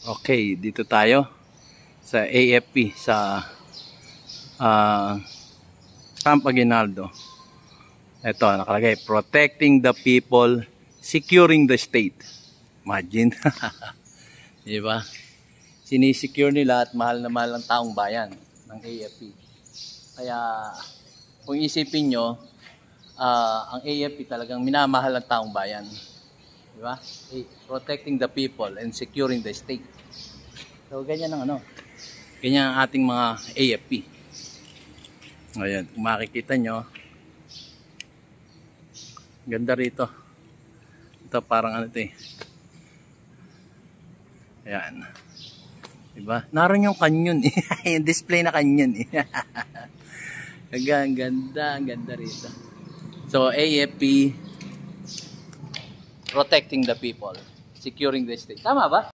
Okay, dito tayo sa AFP sa Camp Aguinaldo. Ito, nakalagay, protecting the people, securing the state. Imagine. Diba? Sinisecure nila at mahal na mahal ang taong bayan ng AFP. Kaya, kung isipin nyo, ang AFP talagang minamahal ang taong bayan. Diba? Protecting the people and securing the state. So, ganyan ang ganyan ang ating mga AFP. Ayan, kung makikita nyo, ganda rito. Ito parang ito eh. Ayan. Diba? Naroon yung canyon eh. Yung display na canyon eh. Ang ganda rito. So, AFP, protecting the people, securing the state. Tama ba?